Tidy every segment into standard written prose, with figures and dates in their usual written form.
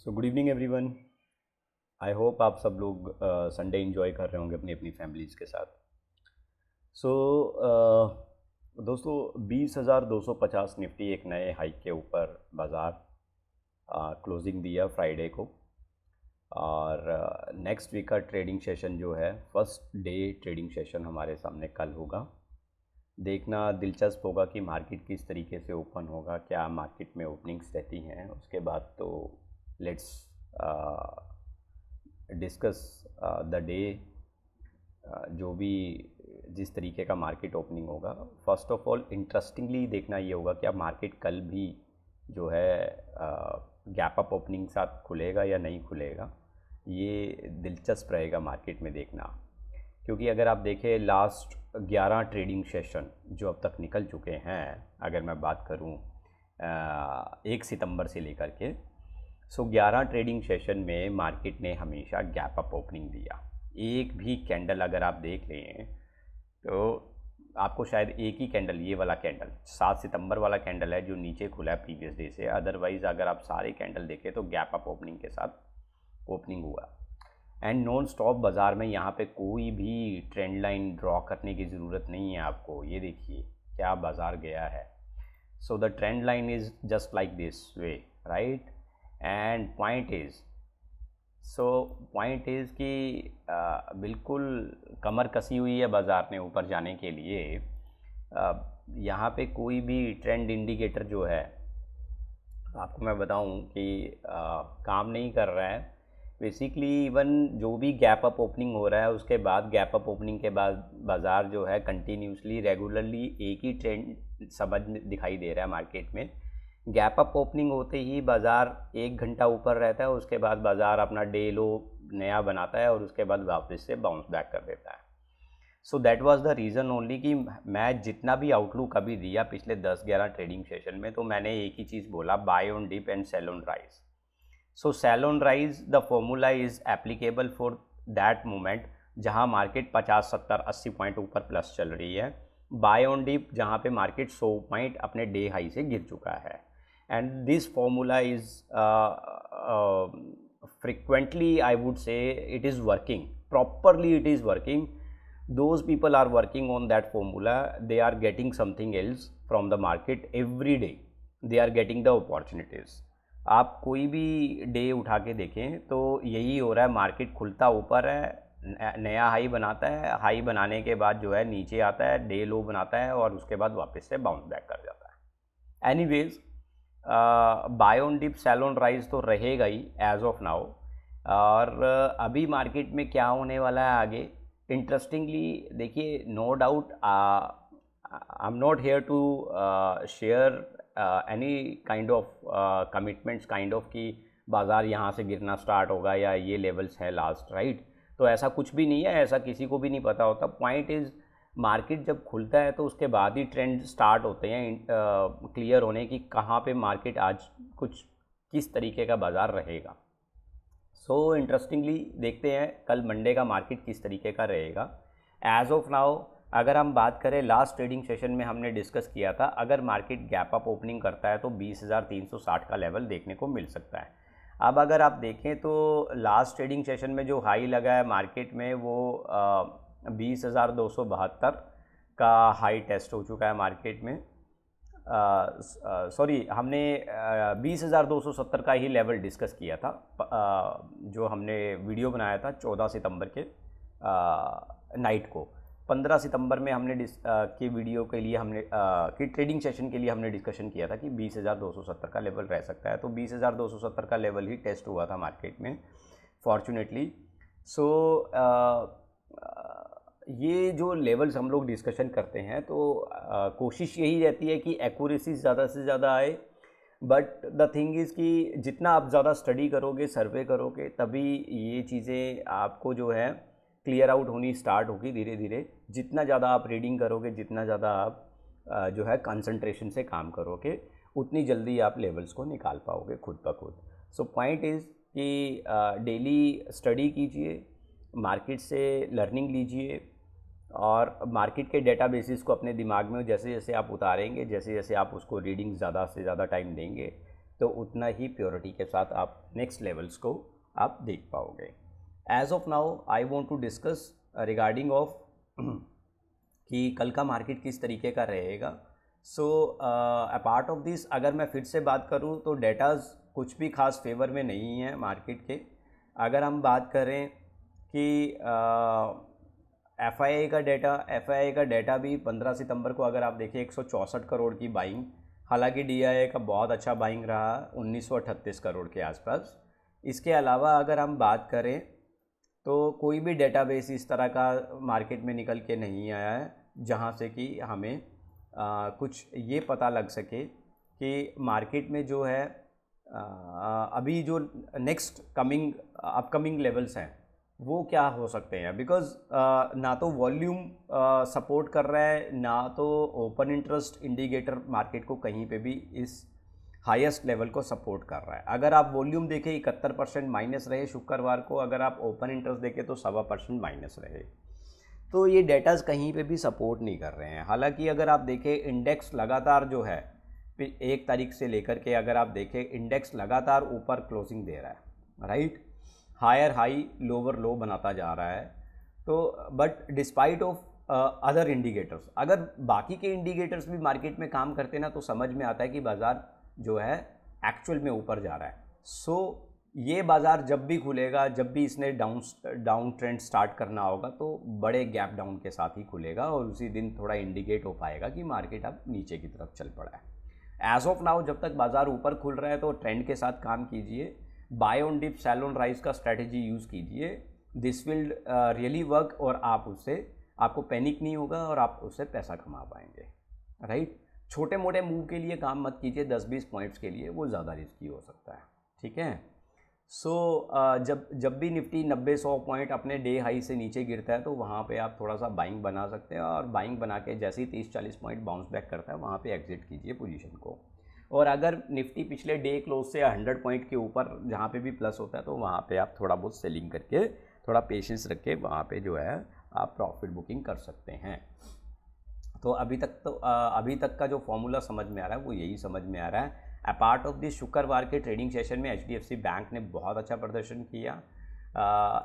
So good evening everyone. I hope आप सब लोग संडे एंजॉय कर रहे होंगे अपनी अपनी फैमिलीज़ के साथ। सो दोस्तों 20,250 निफ्टी एक नए हाइक के ऊपर बाज़ार क्लोजिंग दिया फ्राइडे को। और नेक्स्ट वीक का ट्रेडिंग सेशन जो है फर्स्ट डे ट्रेडिंग सेशन हमारे सामने कल होगा। देखना दिलचस्प होगा कि मार्केट किस तरीके से ओपन होगा, क्या मार्केट में ओपनिंग्स रहती हैं। उसके बाद तो लेट्स डिस्कस द डे, जो भी जिस तरीके का मार्केट ओपनिंग होगा। फर्स्ट ऑफ ऑल इंटरेस्टिंगली देखना ये होगा कि अब मार्केट कल भी जो है गैप अप ओपनिंग साथ खुलेगा या नहीं खुलेगा। ये दिलचस्प रहेगा मार्केट में देखना, क्योंकि अगर आप देखें लास्ट 11 ट्रेडिंग सेशन जो अब तक निकल चुके हैं, अगर मैं बात करूं 1 सितंबर से लेकर के, सो 11 ट्रेडिंग सेशन में मार्केट ने हमेशा गैप अप ओपनिंग दिया। एक भी कैंडल अगर आप देख लें तो आपको शायद एक ही कैंडल, ये वाला कैंडल 7 सितंबर वाला कैंडल है जो नीचे खुला है प्रीवियस डे से। अदरवाइज़ अगर आप सारे कैंडल देखें तो गैप अप ओपनिंग के साथ ओपनिंग हुआ। एंड नॉन स्टॉप बाज़ार में यहाँ पे कोई भी ट्रेंड लाइन ड्रॉ करने की ज़रूरत नहीं है आपको। ये देखिए क्या बाज़ार गया है। So the trend line is just like this way, right. And point is कि बिल्कुल कमर कसी हुई है बाज़ार ने ऊपर जाने के लिए। यहाँ पे कोई भी ट्रेंड इंडिकेटर जो है आपको मैं बताऊं कि काम नहीं कर रहा है बेसिकली। इवन जो भी गैप अप ओपनिंग हो रहा है उसके बाद गैप अप ओपनिंग के बाद बाज़ार जो है कंटिन्यूसली रेगुलरली एक ही ट्रेंड समझ दिखाई दे रहा है मार्केट में। गैप अप ओपनिंग होते ही बाज़ार 1 घंटा ऊपर रहता है, उसके बाद बाज़ार अपना डे लो नया बनाता है और उसके बाद वापस से बाउंस बैक कर देता है। So that was the reason only कि मैं जितना भी आउटलुक अभी दिया पिछले 10-11 ट्रेडिंग सेशन में, तो मैंने एक ही चीज़ बोला, buy on dip and sell on rise. So sell on rise the formula is applicable for that moment जहाँ मार्केट 50, 70, 80 पॉइंट ऊपर प्लस चल रही है। बाय ऑन डिप जहाँ पे मार्केट 100 पॉइंट अपने डे हाई से गिर चुका है। and this formula is frequently, I would say, it is working properly. It is working. Those people are working on that formula. They are getting something else from the market every day. They are getting the opportunities. आप कोई भी day उठा के देखें तो यही हो रहा है। मार्केट खुलता ऊपर है, नया हाई बनाता है, हाई बनाने के बाद जो है नीचे आता है, डे लो बनाता है और उसके बाद वापस से बाउंस बैक कर जाता है। Anyways buy on dip sell on rise तो रहेगा ही एज ऑफ नाउ। और अभी मार्केट में क्या होने वाला है आगे, इंटरेस्टिंगली देखिए। No doubt I am not here to share any kind of commitments kind of कि बाज़ार यहाँ से गिरना स्टार्ट होगा या ये लेवल्स है लास्ट, राइट। तो ऐसा कुछ भी नहीं है, ऐसा किसी को भी नहीं पता होता। पॉइंट इज़ मार्केट जब खुलता है तो उसके बाद ही ट्रेंड स्टार्ट होते हैं क्लियर होने की, कहाँ पे मार्केट आज कुछ किस तरीके का बाज़ार रहेगा। सो इंटरेस्टिंगली देखते हैं कल मंडे का मार्केट किस तरीके का रहेगा। एज ऑफ नाउ अगर हम बात करें, लास्ट ट्रेडिंग सेशन में हमने डिस्कस किया था अगर मार्केट गैप अप ओपनिंग करता है तो 20,360 का लेवल देखने को मिल सकता है। अब अगर आप देखें तो लास्ट ट्रेडिंग सेशन में जो हाई लगा है मार्केट में वो 20,272 का हाई टेस्ट हो चुका है मार्केट में। सॉरी, हमने 20,270 का ही लेवल डिस्कस किया था जो हमने वीडियो बनाया था 14 सितंबर के नाइट को। 15 सितंबर में हमने की वीडियो के लिए हमने की ट्रेडिंग सेशन के लिए हमने डिस्कशन किया था कि 20,270 का लेवल रह सकता है। तो 20,270 का लेवल ही टेस्ट हुआ था मार्केट में फॉर्चुनेटली। सो ये जो लेवल्स हम लोग डिस्कशन करते हैं तो कोशिश यही रहती है कि एक्यूरेसी ज़्यादा से ज़्यादा आए। बट द थिंग इज़ कि जितना आप ज़्यादा स्टडी करोगे, सर्वे करोगे, तभी ये चीज़ें आपको जो है क्लियर आउट होनी स्टार्ट होगी धीरे धीरे। जितना ज़्यादा आप रीडिंग करोगे, जितना ज़्यादा आप जो है कंसंट्रेशन से काम करोगे, उतनी जल्दी आप लेवल्स को निकाल पाओगे खुद ब खुद। सो पॉइंट इज़ कि डेली स्टडी कीजिए, मार्केट से लर्निंग लीजिए और मार्केट के डेटाबेसिस को अपने दिमाग में जैसे जैसे आप उतारेंगे, जैसे जैसे आप उसको रीडिंग ज़्यादा से ज़्यादा टाइम देंगे, तो उतना ही प्योरिटी के साथ आप नेक्स्ट लेवल्स को आप देख पाओगे। As of now I want to discuss regarding of कि कल का मार्केट किस तरीके का रहेगा। सो अपार्ट ऑफ दिस अगर मैं फिर से बात करूं तो डेटाज कुछ भी खास फेवर में नहीं है मार्केट के। अगर हम बात करें कि FII का डेटा भी 15 सितंबर को अगर आप देखें 164 करोड़ की बाइंग, हालांकि DII का बहुत अच्छा बाइंग रहा 1938 करोड़ के आसपास। इसके अलावा अगर हम बात करें तो कोई भी डेटाबेस इस तरह का मार्केट में निकल के नहीं आया है जहां से कि हमें कुछ ये पता लग सके कि मार्केट में जो है अभी जो नेक्स्ट अपकमिंग लेवल्स हैं वो क्या हो सकते हैं। बिकॉज ना तो वॉल्यूम सपोर्ट कर रहा है, ना तो ओपन इंटरेस्ट इंडिकेटर मार्केट को कहीं पे भी इस हाईएस्ट लेवल को सपोर्ट कर रहा है। अगर आप वॉल्यूम देखें 71% माइनस रहे शुक्रवार को, अगर आप ओपन इंटरेस्ट देखें तो 1.25% माइनस रहे। तो ये डेटाज कहीं पे भी सपोर्ट नहीं कर रहे हैं। हालांकि अगर आप देखें इंडेक्स लगातार जो है 1 तारीख से लेकर के अगर आप देखें इंडेक्स लगातार ऊपर क्लोजिंग दे रहा है, right, higher high lower low बनाता जा रहा है। तो but despite of other indicators, अगर बाकी के इंडिकेटर्स भी मार्केट में काम करते ना तो समझ में आता है कि बाज़ार जो है एक्चुअल में ऊपर जा रहा है। सो ये बाज़ार जब भी खुलेगा, जब भी इसने डाउन ट्रेंड स्टार्ट करना होगा तो बड़े गैप डाउन के साथ ही खुलेगा और उसी दिन थोड़ा इंडिकेट हो पाएगा कि मार्केट अब नीचे की तरफ चल पड़ा है। एज ऑफ नाउ जब तक बाज़ार ऊपर खुल रहा है तो ट्रेंड के साथ काम कीजिए, buy on dip sell on rise का स्ट्रैटेजी यूज़ कीजिए। दिस विल रियली वर्क और आप उससे आपको पैनिक नहीं होगा और आप उससे पैसा कमा पाएंगे, राइट। छोटे मोटे मूव के लिए काम मत कीजिए, 10-20 पॉइंट्स के लिए वो ज़्यादा रिस्की हो सकता है, ठीक है। सो जब भी निफ्टी 90-100 पॉइंट अपने डे हाई से नीचे गिरता है तो वहाँ पे आप थोड़ा सा बाइंग बना सकते हैं और बाइंग बना के जैसे ही 30-40 पॉइंट बाउंस बैक करता है वहाँ पे एग्जिट कीजिए पोजीशन को। और अगर निफ्टी पिछले डे क्लोज से 100 पॉइंट के ऊपर जहाँ पे भी प्लस होता है तो वहाँ पे आप थोड़ा बहुत सेलिंग करके थोड़ा पेशेंस रख के वहाँ पे जो है आप प्रॉफिट बुकिंग कर सकते हैं। तो अभी तक का जो फॉर्मूला समझ में आ रहा है वो यही समझ में आ रहा है। अपार्ट ऑफ दिस शुक्रवार के ट्रेडिंग सेशन में HDFC बैंक ने बहुत अच्छा प्रदर्शन किया।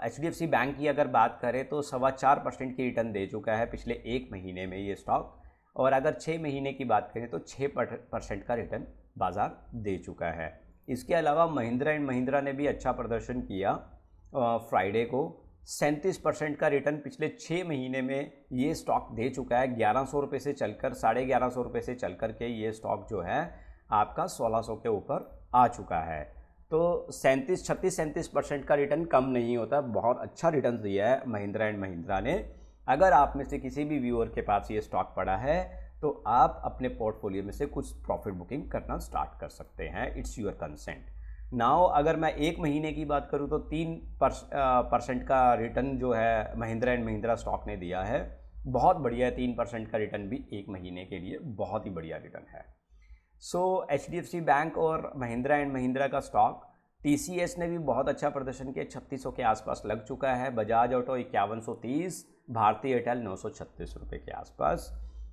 HDFC बैंक की अगर बात करें तो 4.25% की रिटर्न दे चुका है पिछले 1 महीने में ये स्टॉक, और अगर 6 महीने की बात करें तो 6% का रिटर्न बाज़ार दे चुका है। इसके अलावा महिंद्रा एंड महिंद्रा ने भी अच्छा प्रदर्शन किया। फ्राइडे को 37% का रिटर्न पिछले 6 महीने में ये स्टॉक दे चुका है। 1100 रुपये से चलकर 1150 रुपये से चल कर के ये स्टॉक जो है आपका 1600 के ऊपर आ चुका है। तो 36-37% का रिटर्न कम नहीं होता, बहुत अच्छा रिटर्न दिया है महिंद्रा एंड महिंद्रा ने। अगर आप में से किसी भी व्यूअर के पास ये स्टॉक पड़ा है तो आप अपने पोर्टफोलियो में से कुछ प्रॉफिट बुकिंग करना स्टार्ट कर सकते हैं, इट्स योर कंसेंट। नाउ अगर मैं 1 महीने की बात करूं तो 3% का रिटर्न जो है महिंद्रा एंड महिंद्रा स्टॉक ने दिया है, बहुत बढ़िया है। 3% का रिटर्न भी 1 महीने के लिए बहुत ही बढ़िया रिटर्न है। सो HDFC बैंक और महिंद्रा एंड महिंद्रा का स्टॉक, TCS ने भी बहुत अच्छा प्रदर्शन किया, 3600 के आसपास लग चुका है। बजाज ऑटो 5130, भारतीय एयरटेल 936 रुपये के आसपास।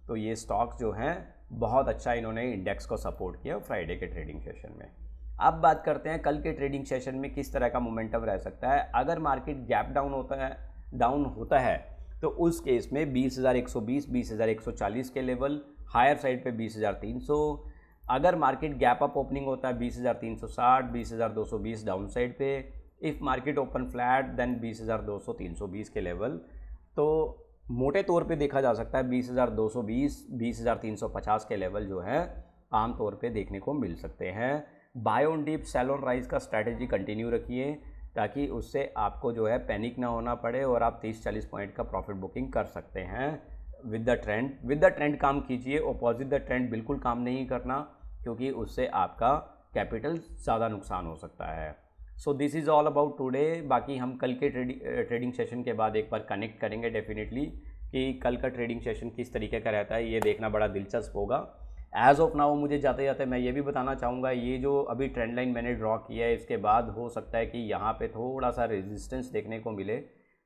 तो ये स्टॉक जो हैं बहुत अच्छा इन्होंने इंडेक्स को सपोर्ट किया फ्राइडे के ट्रेडिंग सेशन में। अब बात करते हैं कल के ट्रेडिंग सेशन में किस तरह का मोमेंटम रह सकता है। अगर मार्केट गैप डाउन होता है तो उस केस में 20,120, 20,140 के लेवल, हायर साइड पे 20,300। अगर मार्केट गैप अप ओपनिंग होता है 20,360, 20,220 डाउन साइड पे। If market open flat then 20,200, 320 के लेवल। तो मोटे तौर पे देखा जा सकता है 20,220, 20,350 के लेवल जो है आम तौर पे देखने को मिल सकते हैं। Buy on dip sell on rise का स्ट्रैटेजी कंटिन्यू रखिए ताकि उससे आपको जो है पैनिक ना होना पड़े और आप 30-40 पॉइंट का प्रॉफिट बुकिंग कर सकते हैं। विद द ट्रेंड काम कीजिए, अपोजिट द ट्रेंड बिल्कुल काम नहीं करना क्योंकि उससे आपका कैपिटल ज़्यादा नुकसान हो सकता है। So this is all about today. बाकी हम कल के ट्रेडिंग सेशन के बाद एक बार कनेक्ट करेंगे डेफिनेटली कि कल का ट्रेडिंग सेशन किस तरीके का रहता है, ये देखना बड़ा दिलचस्प होगा। एज ऑफ नाउ मुझे जाते जाते मैं ये भी बताना चाहूँगा, ये जो अभी ट्रेंड लाइन मैंने ड्रॉ किया है इसके बाद हो सकता है कि यहाँ पे थोड़ा सा रेजिस्टेंस देखने को मिले,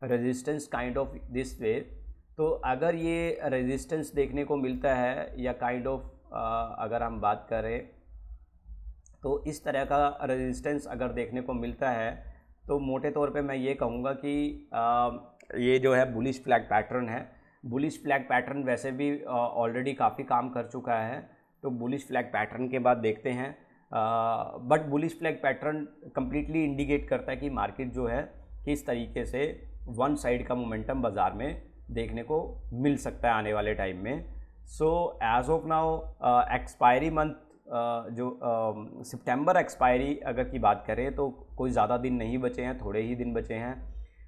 resistance kind of this way. तो अगर ये रेजिस्टेंस देखने को मिलता है या काइंड ऑफ अगर हम बात करें तो इस तरह का रेजिस्टेंस अगर देखने को मिलता है तो मोटे तौर पे मैं ये कहूँगा कि ये जो है बुलिश फ्लैग पैटर्न है। बुलिश फ्लैग पैटर्न वैसे भी ऑलरेडी काफ़ी काम कर चुका है, तो बुलिश फ्लैग पैटर्न के बाद देखते हैं। But bullish flag pattern completely indicate करता है कि मार्केट जो है किस तरीके से वन साइड का मोमेंटम बाज़ार में देखने को मिल सकता है आने वाले टाइम में। So as of now expiry month जो सितंबर एक्सपायरी अगर की बात करें तो कोई ज़्यादा दिन नहीं बचे हैं, थोड़े ही दिन बचे हैं।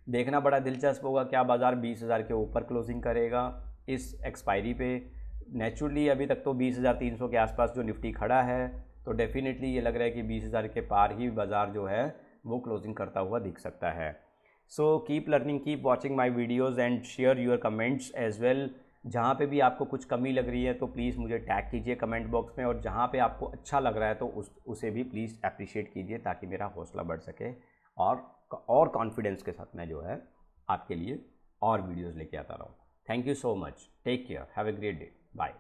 देखना बड़ा दिलचस्प होगा क्या बाज़ार 20,000 के ऊपर क्लोजिंग करेगा इस एक्सपायरी पे। नेचुरली अभी तक तो 20,300 के आसपास जो निफ्टी खड़ा है, तो डेफिनेटली ये लग रहा है कि 20,000 के पार ही बाज़ार जो है वो क्लोजिंग करता हुआ दिख सकता है। So keep learning, keep watching my videos and share your comments as well. जहाँ पे भी आपको कुछ कमी लग रही है तो प्लीज़ मुझे टैग कीजिए कमेंट बॉक्स में, और जहाँ पे आपको अच्छा लग रहा है तो उसे भी प्लीज़ अप्रिशिएट कीजिए ताकि मेरा हौसला बढ़ सके और कॉन्फिडेंस के साथ मैं जो है आपके लिए और वीडियोज़ लेके आता रहूँ। Thank you so much, take care, have a great day, bye.